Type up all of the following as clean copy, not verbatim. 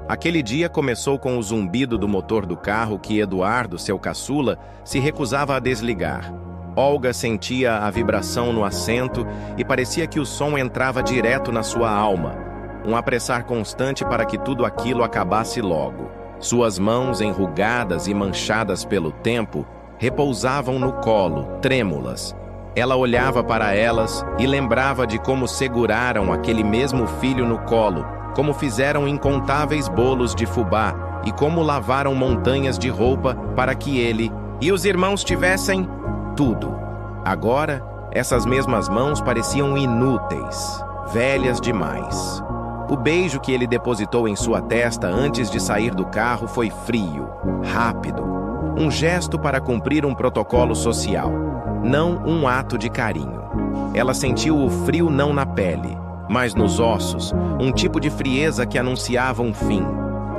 Aquele dia começou com o zumbido do motor do carro que Eduardo, seu caçula, se recusava a desligar. Olga sentia a vibração no assento e parecia que o som entrava direto na sua alma, um apressar constante para que tudo aquilo acabasse logo. Suas mãos, enrugadas e manchadas pelo tempo, repousavam no colo, trêmulas. Ela olhava para elas e lembrava de como seguraram aquele mesmo filho no colo, como fizeram incontáveis bolos de fubá e como lavaram montanhas de roupa para que ele e os irmãos tivessem tudo. Agora, essas mesmas mãos pareciam inúteis, velhas demais. O beijo que ele depositou em sua testa antes de sair do carro foi frio, rápido. Um gesto para cumprir um protocolo social, não um ato de carinho. Ela sentiu o frio não na pele, mas nos ossos, um tipo de frieza que anunciava um fim.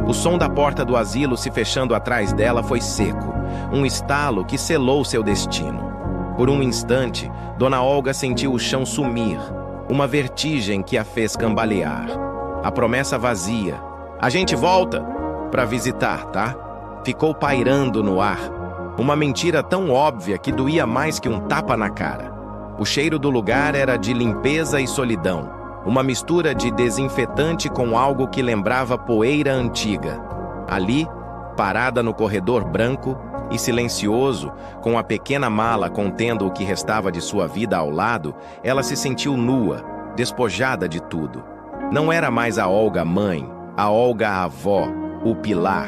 O som da porta do asilo se fechando atrás dela foi seco, um estalo que selou seu destino. Por um instante, Dona Olga sentiu o chão sumir, uma vertigem que a fez cambalear. A promessa vazia. A gente volta para visitar, tá? Ficou pairando no ar. Uma mentira tão óbvia que doía mais que um tapa na cara. O cheiro do lugar era de limpeza e solidão, uma mistura de desinfetante com algo que lembrava poeira antiga. Ali, parada no corredor branco e silencioso, com a pequena mala contendo o que restava de sua vida ao lado, ela se sentiu nua, despojada de tudo. Não era mais a Olga mãe, a Olga avó, o pilar.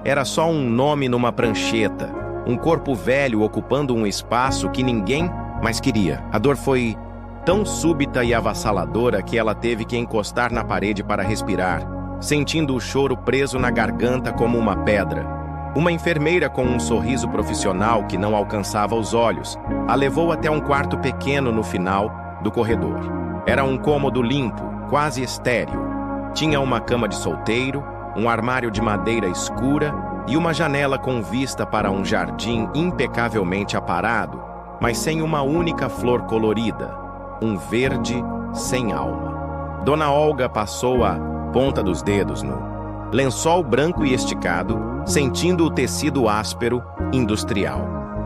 Era só um nome numa prancheta, um corpo velho ocupando um espaço que ninguém mais queria. A dor foi tão súbita e avassaladora que ela teve que encostar na parede para respirar, sentindo o choro preso na garganta como uma pedra. Uma enfermeira com um sorriso profissional que não alcançava os olhos a levou até um quarto pequeno no final do corredor. Era um cômodo limpo, quase estéril. Tinha uma cama de solteiro, um armário de madeira escura e uma janela com vista para um jardim impecavelmente aparado, mas sem uma única flor colorida, um verde sem alma. Dona Olga passou a ponta dos dedos no lençol branco e esticado, sentindo o tecido áspero, industrial.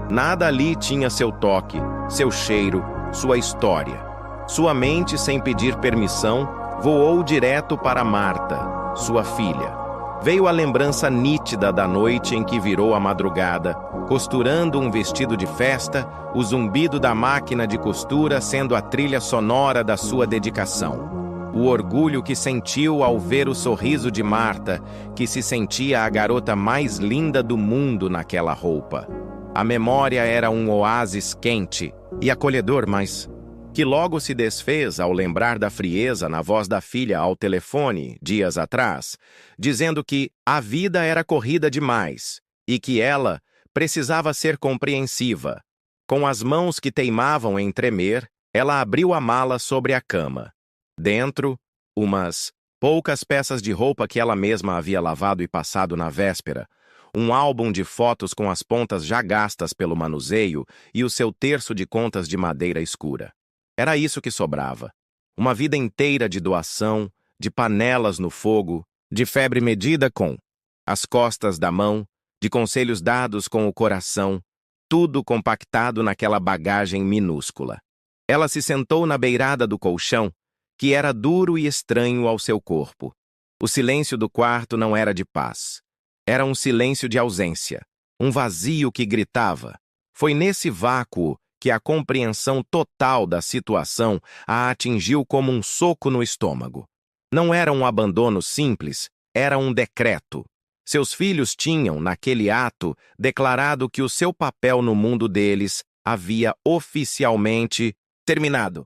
Nada ali tinha seu toque, seu cheiro, sua história. Sua mente, sem pedir permissão, voou direto para Marta, sua filha. Veio a lembrança nítida da noite em que virou a madrugada, costurando um vestido de festa, o zumbido da máquina de costura sendo a trilha sonora da sua dedicação. O orgulho que sentiu ao ver o sorriso de Marta, que se sentia a garota mais linda do mundo naquela roupa. A memória era um oásis quente e acolhedor, mas que logo se desfez ao lembrar da frieza na voz da filha ao telefone, dias atrás, dizendo que a vida era corrida demais e que ela precisava ser compreensiva. Com as mãos que teimavam em tremer, ela abriu a mala sobre a cama. Dentro, umas poucas peças de roupa que ela mesma havia lavado e passado na véspera, um álbum de fotos com as pontas já gastas pelo manuseio e o seu terço de contas de madeira escura. Era isso que sobrava. Uma vida inteira de doação, de panelas no fogo, de febre medida com as costas da mão, de conselhos dados com o coração, tudo compactado naquela bagagem minúscula. Ela se sentou na beirada do colchão, que era duro e estranho ao seu corpo. O silêncio do quarto não era de paz. Era um silêncio de ausência, um vazio que gritava. Foi nesse vácuo que a compreensão total da situação a atingiu como um soco no estômago. Não era um abandono simples, era um decreto. Seus filhos tinham, naquele ato, declarado que o seu papel no mundo deles havia oficialmente terminado.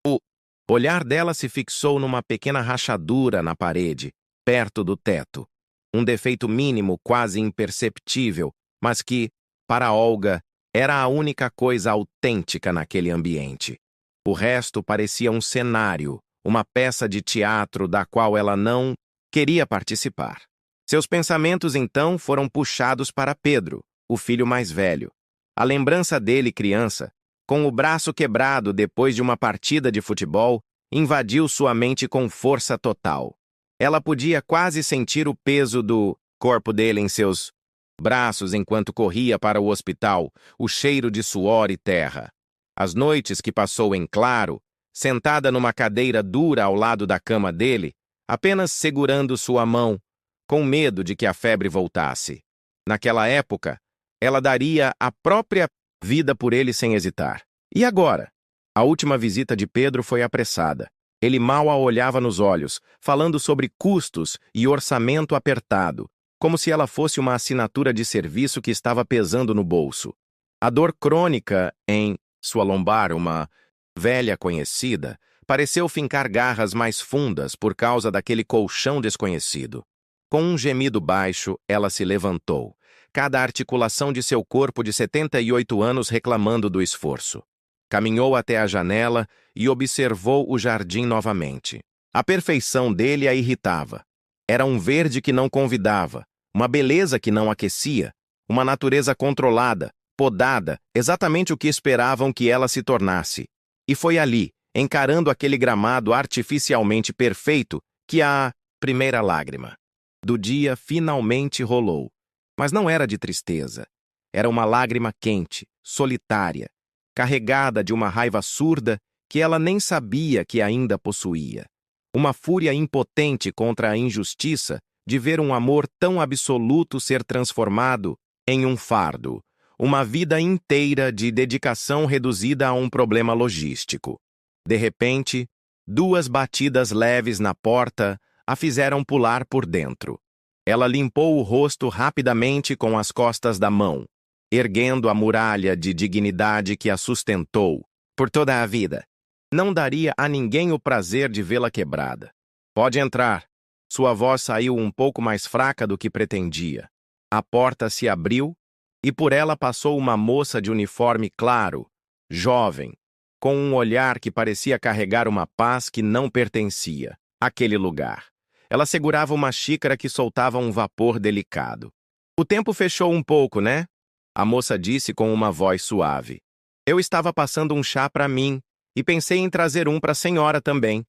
O olhar dela se fixou numa pequena rachadura na parede, perto do teto. Um defeito mínimo, quase imperceptível, mas que, para Olga, era a única coisa autêntica naquele ambiente. O resto parecia um cenário, uma peça de teatro da qual ela não queria participar. Seus pensamentos, então, foram puxados para Pedro, o filho mais velho. A lembrança dele, criança, com o braço quebrado depois de uma partida de futebol, invadiu sua mente com força total. Ela podia quase sentir o peso do corpo dele em seus braços enquanto corria para o hospital, o cheiro de suor e terra. As noites que passou em claro, sentada numa cadeira dura ao lado da cama dele, apenas segurando sua mão, com medo de que a febre voltasse. Naquela época, ela daria a própria vida por ele sem hesitar. E agora? A última visita de Pedro foi apressada. Ele mal a olhava nos olhos, falando sobre custos e orçamento apertado, como se ela fosse uma assinatura de serviço que estava pesando no bolso. A dor crônica em sua lombar, uma velha conhecida, pareceu fincar garras mais fundas por causa daquele colchão desconhecido. Com um gemido baixo, ela se levantou, cada articulação de seu corpo de 78 anos reclamando do esforço. Caminhou até a janela e observou o jardim novamente. A perfeição dele a irritava. Era um verde que não convidava, uma beleza que não aquecia, uma natureza controlada, podada, exatamente o que esperavam que ela se tornasse. E foi ali, encarando aquele gramado artificialmente perfeito, que a primeira lágrima do dia finalmente rolou. Mas não era de tristeza. Era uma lágrima quente, solitária, carregada de uma raiva surda que ela nem sabia que ainda possuía. Uma fúria impotente contra a injustiça de ver um amor tão absoluto ser transformado em um fardo, uma vida inteira de dedicação reduzida a um problema logístico. De repente, 2 batidas leves na porta a fizeram pular por dentro. Ela limpou o rosto rapidamente com as costas da mão, erguendo a muralha de dignidade que a sustentou por toda a vida. Não daria a ninguém o prazer de vê-la quebrada. Pode entrar. Sua voz saiu um pouco mais fraca do que pretendia. A porta se abriu e por ela passou uma moça de uniforme claro, jovem, com um olhar que parecia carregar uma paz que não pertencia àquele lugar. Ela segurava uma xícara que soltava um vapor delicado. O tempo fechou um pouco, né? A moça disse com uma voz suave. Eu estava passando um chá para mim e pensei em trazer um para a senhora também.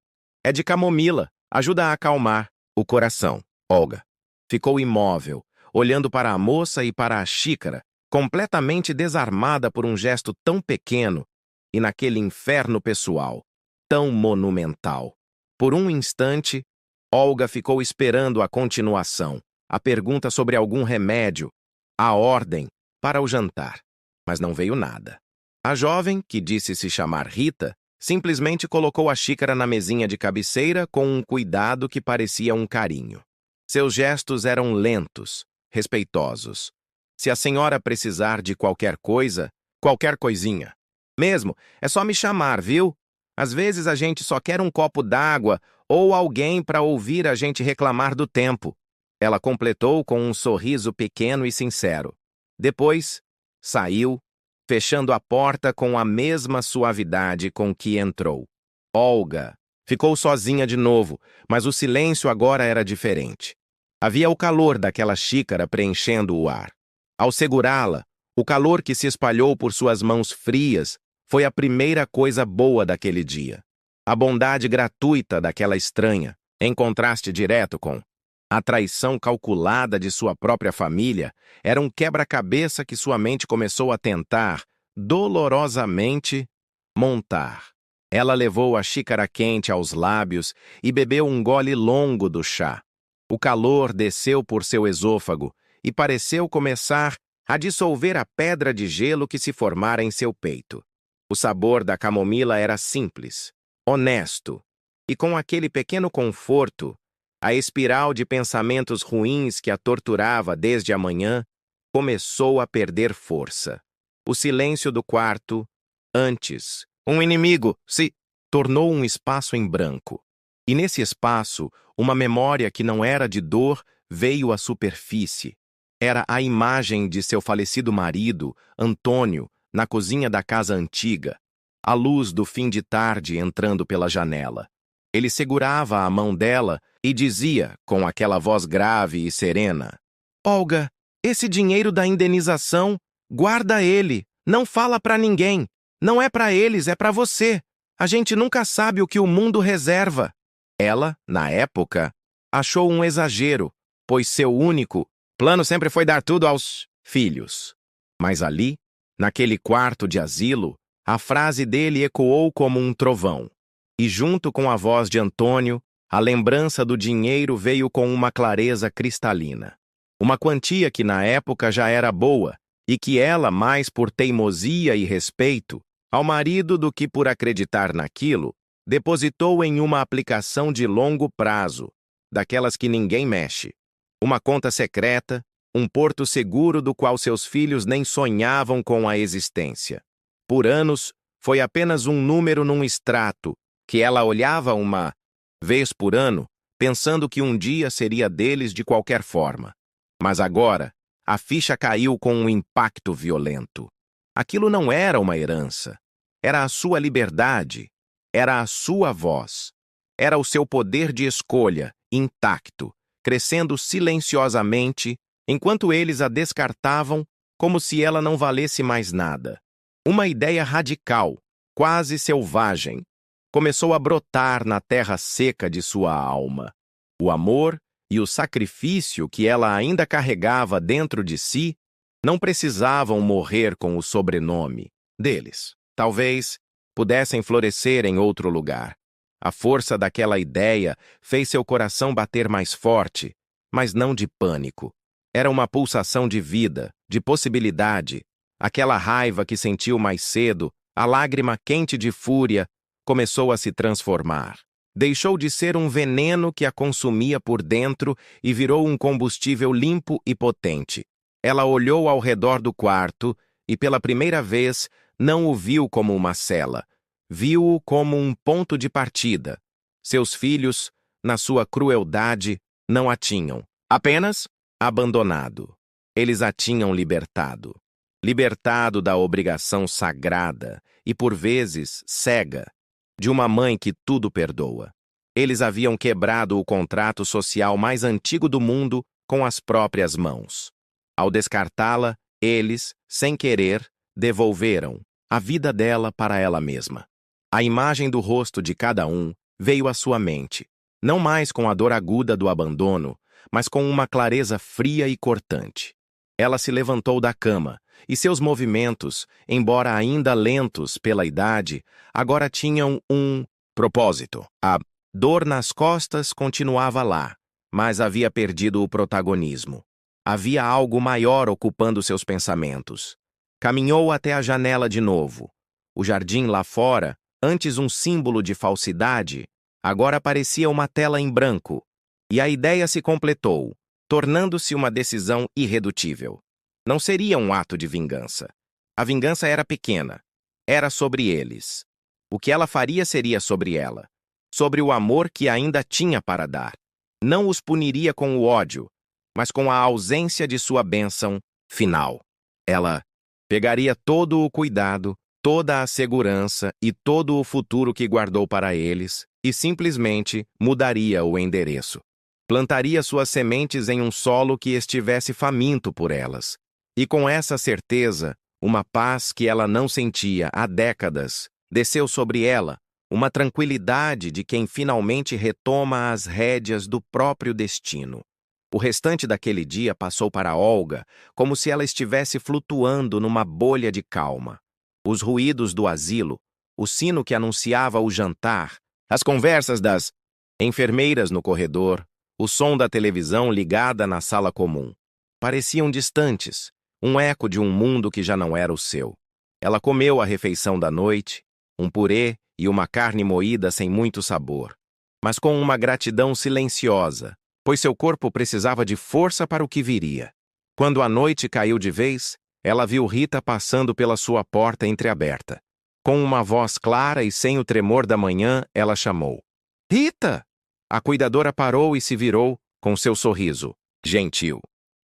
É de camomila, ajuda a acalmar o coração. Olga ficou imóvel, olhando para a moça e para a xícara, completamente desarmada por um gesto tão pequeno e naquele inferno pessoal, tão monumental. Por um instante, Olga ficou esperando a continuação, a pergunta sobre algum remédio, a ordem para o jantar, mas não veio nada. A jovem, que disse se chamar Rita, simplesmente colocou a xícara na mesinha de cabeceira com um cuidado que parecia um carinho. Seus gestos eram lentos, respeitosos. Se a senhora precisar de qualquer coisa, qualquer coisinha. Mesmo, é só me chamar, viu? Às vezes a gente só quer um copo d'água ou alguém para ouvir a gente reclamar do tempo. Ela completou com um sorriso pequeno e sincero. Depois, saiu, fechando a porta com a mesma suavidade com que entrou. Olga ficou sozinha de novo, mas o silêncio agora era diferente. Havia o calor daquela xícara preenchendo o ar. Ao segurá-la, o calor que se espalhou por suas mãos frias foi a primeira coisa boa daquele dia. A bondade gratuita daquela estranha, em contraste direto com a traição calculada de sua própria família, era um quebra-cabeça que sua mente começou a tentar, dolorosamente, montar. Ela levou a xícara quente aos lábios e bebeu um gole longo do chá. O calor desceu por seu esôfago e pareceu começar a dissolver a pedra de gelo que se formara em seu peito. O sabor da camomila era simples, honesto, e com aquele pequeno conforto, a espiral de pensamentos ruins que a torturava desde a manhã começou a perder força. O silêncio do quarto, antes, um inimigo, se tornou um espaço em branco. E nesse espaço, uma memória que não era de dor veio à superfície. Era a imagem de seu falecido marido, Antônio, na cozinha da casa antiga, a luz do fim de tarde entrando pela janela. Ele segurava a mão dela e dizia, com aquela voz grave e serena, Olga, esse dinheiro da indenização, guarda ele, não fala pra ninguém. Não é pra eles, é pra você. A gente nunca sabe o que o mundo reserva. Ela, na época, achou um exagero, pois seu único plano sempre foi dar tudo aos filhos. Mas ali, naquele quarto de asilo, a frase dele ecoou como um trovão. E junto com a voz de Antônio, a lembrança do dinheiro veio com uma clareza cristalina. Uma quantia que na época já era boa, e que ela, mais por teimosia e respeito ao marido do que por acreditar naquilo, depositou em uma aplicação de longo prazo, daquelas que ninguém mexe. Uma conta secreta, um porto seguro do qual seus filhos nem sonhavam com a existência. Por anos, foi apenas um número num extrato, que ela olhava uma vez por ano, pensando que um dia seria deles de qualquer forma. Mas agora, a ficha caiu com um impacto violento. Aquilo não era uma herança. Era a sua liberdade. Era a sua voz. Era o seu poder de escolha, intacto, crescendo silenciosamente, enquanto eles a descartavam como se ela não valesse mais nada. Uma ideia radical, quase selvagem, começou a brotar na terra seca de sua alma. O amor e o sacrifício que ela ainda carregava dentro de si não precisavam morrer com o sobrenome deles. Talvez pudessem florescer em outro lugar. A força daquela ideia fez seu coração bater mais forte, mas não de pânico. Era uma pulsação de vida, de possibilidade. Aquela raiva que sentiu mais cedo, a lágrima quente de fúria, começou a se transformar. Deixou de ser um veneno que a consumia por dentro e virou um combustível limpo e potente. Ela olhou ao redor do quarto e, pela primeira vez, não o viu como uma cela. Viu-o como um ponto de partida. Seus filhos, na sua crueldade, não a tinham. Apenas abandonado. Eles a tinham libertado. Libertado da obrigação sagrada e, por vezes, cega, de uma mãe que tudo perdoa. Eles haviam quebrado o contrato social mais antigo do mundo com as próprias mãos. Ao descartá-la, eles, sem querer, devolveram a vida dela para ela mesma. A imagem do rosto de cada um veio à sua mente, não mais com a dor aguda do abandono, mas com uma clareza fria e cortante. Ela se levantou da cama, e seus movimentos, embora ainda lentos pela idade, agora tinham um propósito. A dor nas costas continuava lá, mas havia perdido o protagonismo. Havia algo maior ocupando seus pensamentos. Caminhou até a janela de novo. O jardim lá fora, antes um símbolo de falsidade, agora parecia uma tela em branco. E a ideia se completou, tornando-se uma decisão irredutível. Não seria um ato de vingança. A vingança era pequena. Era sobre eles. O que ela faria seria sobre ela. Sobre o amor que ainda tinha para dar. Não os puniria com o ódio, mas com a ausência de sua bênção final. Ela pegaria todo o cuidado, toda a segurança e todo o futuro que guardou para eles e simplesmente mudaria o endereço. Plantaria suas sementes em um solo que estivesse faminto por elas. E com essa certeza, uma paz que ela não sentia há décadas desceu sobre ela, uma tranquilidade de quem finalmente retoma as rédeas do próprio destino. O restante daquele dia passou para Olga como se ela estivesse flutuando numa bolha de calma. Os ruídos do asilo, o sino que anunciava o jantar, as conversas das enfermeiras no corredor, o som da televisão ligada na sala comum. Pareciam distantes, um eco de um mundo que já não era o seu. Ela comeu a refeição da noite, um purê e uma carne moída sem muito sabor, mas com uma gratidão silenciosa, pois seu corpo precisava de força para o que viria. Quando a noite caiu de vez, ela viu Rita passando pela sua porta entreaberta. Com uma voz clara e sem o tremor da manhã, ela chamou. Rita! A cuidadora parou e se virou, com seu sorriso gentil.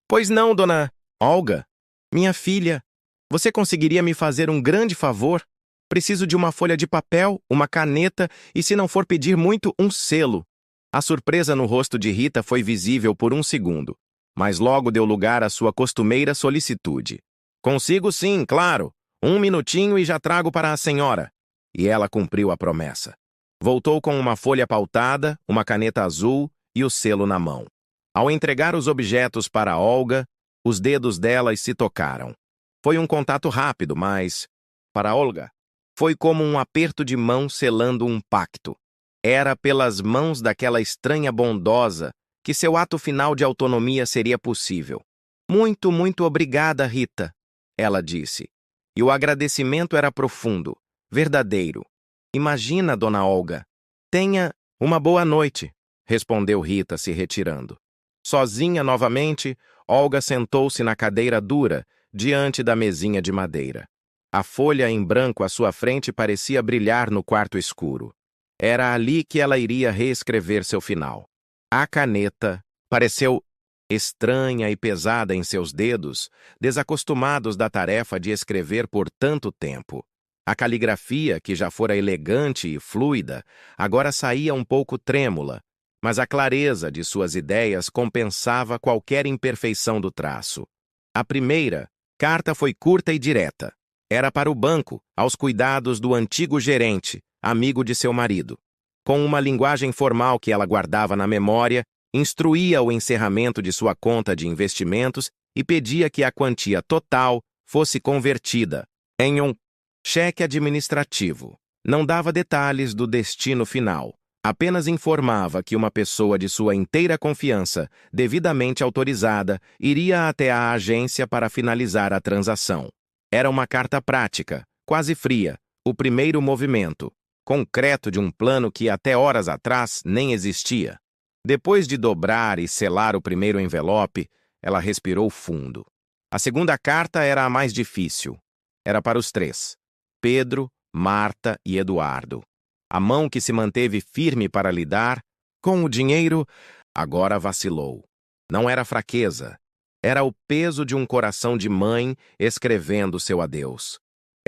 Pois não, dona Olga? Minha filha, você conseguiria me fazer um grande favor? Preciso de uma folha de papel, uma caneta e, se não for pedir muito, um selo. A surpresa no rosto de Rita foi visível por um segundo, mas logo deu lugar à sua costumeira solicitude. Consigo sim, claro. 1 minutinho e já trago para a senhora. E ela cumpriu a promessa. Voltou com uma folha pautada, uma caneta azul e o selo na mão. Ao entregar os objetos para Olga, os dedos delas se tocaram. Foi um contato rápido, mas, para Olga, foi como um aperto de mão selando um pacto. Era pelas mãos daquela estranha bondosa que seu ato final de autonomia seria possível. Muito, muito obrigada, Rita, ela disse. E o agradecimento era profundo, verdadeiro. Imagina, dona Olga. Tenha uma boa noite, respondeu Rita, se retirando. Sozinha novamente, Olga sentou-se na cadeira dura, diante da mesinha de madeira. A folha em branco à sua frente parecia brilhar no quarto escuro. Era ali que ela iria reescrever seu final. A caneta pareceu estranha e pesada em seus dedos, desacostumados da tarefa de escrever por tanto tempo. A caligrafia, que já fora elegante e fluida, agora saía um pouco trêmula, mas a clareza de suas ideias compensava qualquer imperfeição do traço. A primeira carta foi curta e direta. Era para o banco, aos cuidados do antigo gerente, amigo de seu marido. Com uma linguagem formal que ela guardava na memória, instruía o encerramento de sua conta de investimentos e pedia que a quantia total fosse convertida em um cheque administrativo. Não dava detalhes do destino final, apenas informava que uma pessoa de sua inteira confiança, devidamente autorizada, iria até a agência para finalizar a transação. Era uma carta prática, quase fria, o primeiro movimento, concreto de um plano que até horas atrás nem existia. Depois de dobrar e selar o primeiro envelope, ela respirou fundo. A segunda carta era a mais difícil. Era para os três: Pedro, Marta e Eduardo. A mão que se manteve firme para lidar com o dinheiro agora vacilou. Não era fraqueza. Era o peso de um coração de mãe escrevendo seu adeus.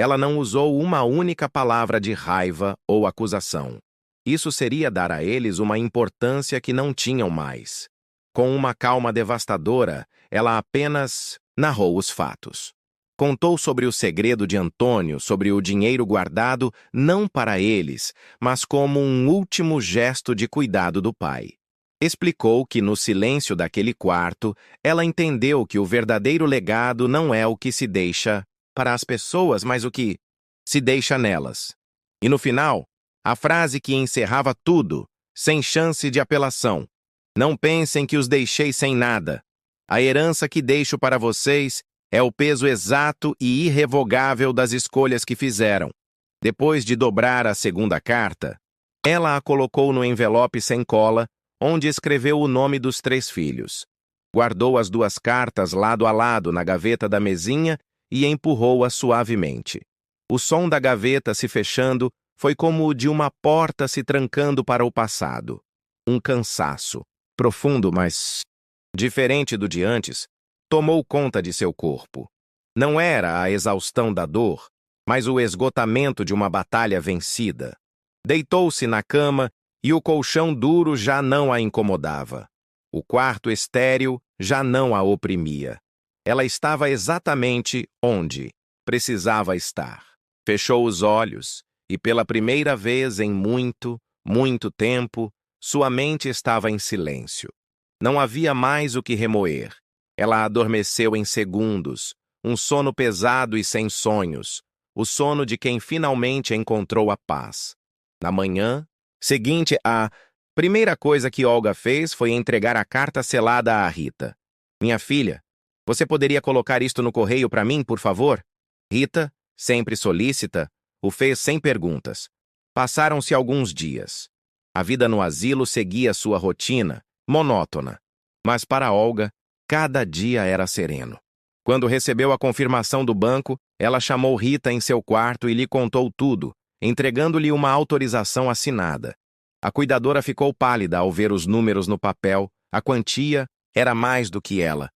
Ela não usou uma única palavra de raiva ou acusação. Isso seria dar a eles uma importância que não tinham mais. Com uma calma devastadora, ela apenas narrou os fatos. Contou sobre o segredo de Antônio, sobre o dinheiro guardado não para eles, mas como um último gesto de cuidado do pai. Explicou que no silêncio daquele quarto, ela entendeu que o verdadeiro legado não é o que se deixa para as pessoas, mas o que se deixa nelas. E no final, a frase que encerrava tudo, sem chance de apelação: não pensem que os deixei sem nada. A herança que deixo para vocês é o peso exato e irrevogável das escolhas que fizeram. Depois de dobrar a segunda carta, ela a colocou no envelope sem cola, onde escreveu o nome dos 3 filhos. Guardou as 2 cartas lado a lado na gaveta da mesinha e empurrou-a suavemente. O som da gaveta se fechando foi como o de uma porta se trancando para o passado. Um cansaço, profundo, mas diferente do de antes, tomou conta de seu corpo. Não era a exaustão da dor, mas o esgotamento de uma batalha vencida. Deitou-se na cama e o colchão duro já não a incomodava. O quarto estéril já não a oprimia. Ela estava exatamente onde precisava estar. Fechou os olhos e, pela primeira vez em muito, muito tempo, sua mente estava em silêncio. Não havia mais o que remoer. Ela adormeceu em segundos, um sono pesado e sem sonhos, o sono de quem finalmente encontrou a paz. Na manhã seguinte, a primeira coisa que Olga fez foi entregar a carta selada à Rita. Minha filha, você poderia colocar isto no correio para mim, por favor? Rita, sempre solícita, o fez sem perguntas. Passaram-se alguns dias. A vida no asilo seguia sua rotina, monótona. Mas para Olga, cada dia era sereno. Quando recebeu a confirmação do banco, ela chamou Rita em seu quarto e lhe contou tudo, entregando-lhe uma autorização assinada. A cuidadora ficou pálida ao ver os números no papel. A quantia era mais do que ela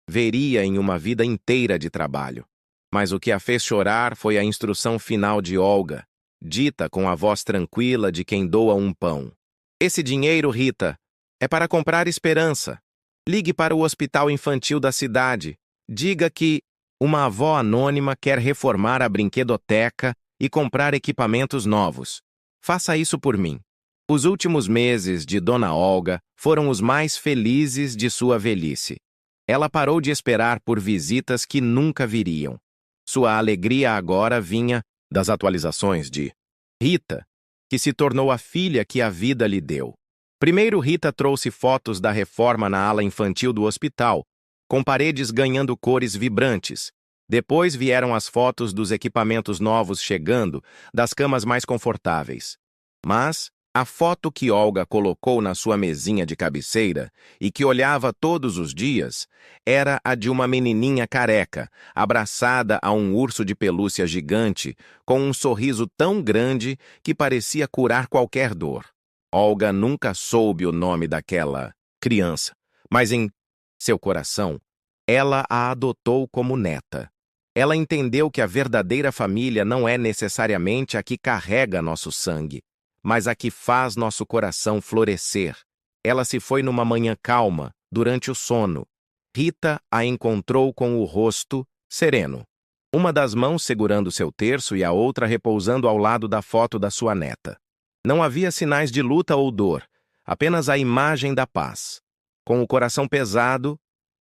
veria em uma vida inteira de trabalho. Mas o que a fez chorar foi a instrução final de Olga, dita com a voz tranquila de quem doa um pão. Esse dinheiro, Rita, é para comprar esperança. Ligue para o hospital infantil da cidade. Diga que uma avó anônima quer reformar a brinquedoteca e comprar equipamentos novos. Faça isso por mim. Os últimos meses de Dona Olga foram os mais felizes de sua velhice. Ela parou de esperar por visitas que nunca viriam. Sua alegria agora vinha das atualizações de Rita, que se tornou a filha que a vida lhe deu. Primeiro, Rita trouxe fotos da reforma na ala infantil do hospital, com paredes ganhando cores vibrantes. Depois vieram as fotos dos equipamentos novos chegando, das camas mais confortáveis. Mas a foto que Olga colocou na sua mesinha de cabeceira e que olhava todos os dias era a de uma menininha careca, abraçada a um urso de pelúcia gigante, com um sorriso tão grande que parecia curar qualquer dor. Olga nunca soube o nome daquela criança, mas em seu coração, ela a adotou como neta. Ela entendeu que a verdadeira família não é necessariamente a que carrega nosso sangue, mas a que faz nosso coração florescer. Ela se foi numa manhã calma, durante o sono. Rita a encontrou com o rosto sereno, uma das mãos segurando seu terço e a outra repousando ao lado da foto da sua neta. Não havia sinais de luta ou dor, apenas a imagem da paz. Com o coração pesado,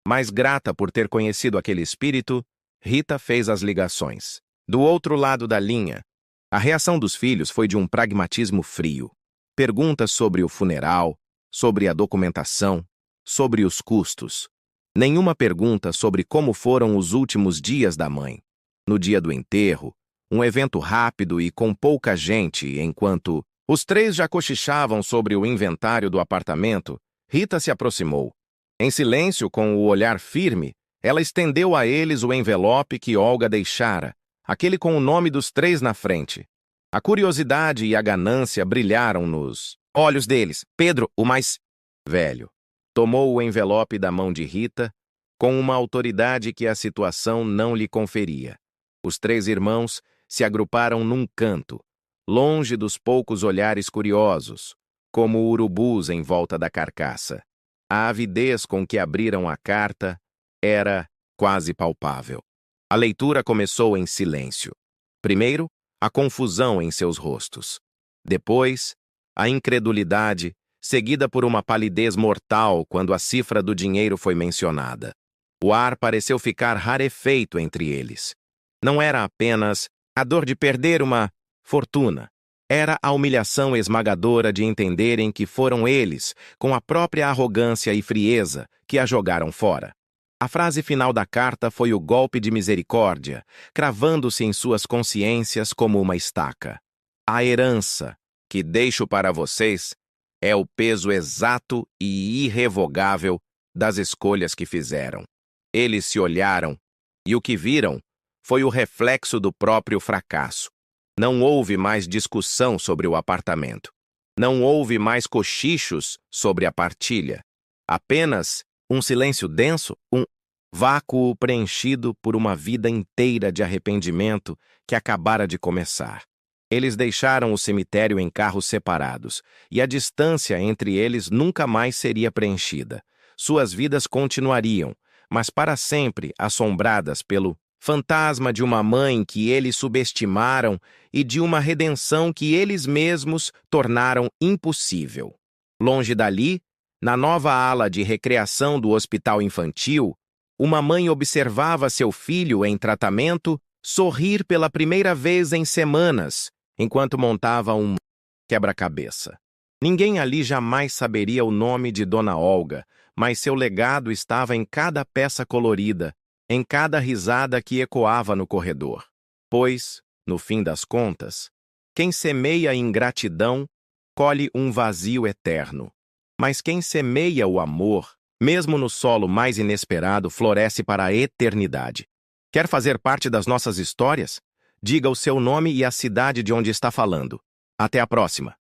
mas grata por ter conhecido aquele espírito, Rita fez as ligações. Do outro lado da linha, a reação dos filhos foi de um pragmatismo frio. Perguntas sobre o funeral, sobre a documentação, sobre os custos. Nenhuma pergunta sobre como foram os últimos dias da mãe. No dia do enterro, um evento rápido e com pouca gente, enquanto os três já cochichavam sobre o inventário do apartamento, Rita se aproximou. Em silêncio, com o olhar firme, ela estendeu a eles o envelope que Olga deixara, aquele com o nome dos três na frente. A curiosidade e a ganância brilharam nos olhos deles. Pedro, o mais velho, tomou o envelope da mão de Rita com uma autoridade que a situação não lhe conferia. Os três irmãos se agruparam num canto, longe dos poucos olhares curiosos, como urubus em volta da carcaça. A avidez com que abriram a carta era quase palpável. A leitura começou em silêncio. Primeiro, a confusão em seus rostos. Depois, a incredulidade, seguida por uma palidez mortal quando a cifra do dinheiro foi mencionada. O ar pareceu ficar rarefeito entre eles. Não era apenas a dor de perder uma fortuna. Era a humilhação esmagadora de entenderem que foram eles, com a própria arrogância e frieza, que a jogaram fora. A frase final da carta foi o golpe de misericórdia, cravando-se em suas consciências como uma estaca. A herança que deixo para vocês é o peso exato e irrevogável das escolhas que fizeram. Eles se olharam, e o que viram foi o reflexo do próprio fracasso. Não houve mais discussão sobre o apartamento. Não houve mais cochichos sobre a partilha. Apenas um silêncio denso, um vácuo preenchido por uma vida inteira de arrependimento que acabara de começar. Eles deixaram o cemitério em carros separados, e a distância entre eles nunca mais seria preenchida. Suas vidas continuariam, mas para sempre assombradas pelo fantasma de uma mãe que eles subestimaram e de uma redenção que eles mesmos tornaram impossível. Longe dali, na nova ala de recreação do hospital infantil, uma mãe observava seu filho em tratamento sorrir pela primeira vez em semanas, enquanto montava um quebra-cabeça. Ninguém ali jamais saberia o nome de Dona Olga, mas seu legado estava em cada peça colorida, em cada risada que ecoava no corredor. Pois, no fim das contas, quem semeia ingratidão colhe um vazio eterno. Mas quem semeia o amor, mesmo no solo mais inesperado, floresce para a eternidade. Quer fazer parte das nossas histórias? Diga o seu nome e a cidade de onde está falando. Até a próxima!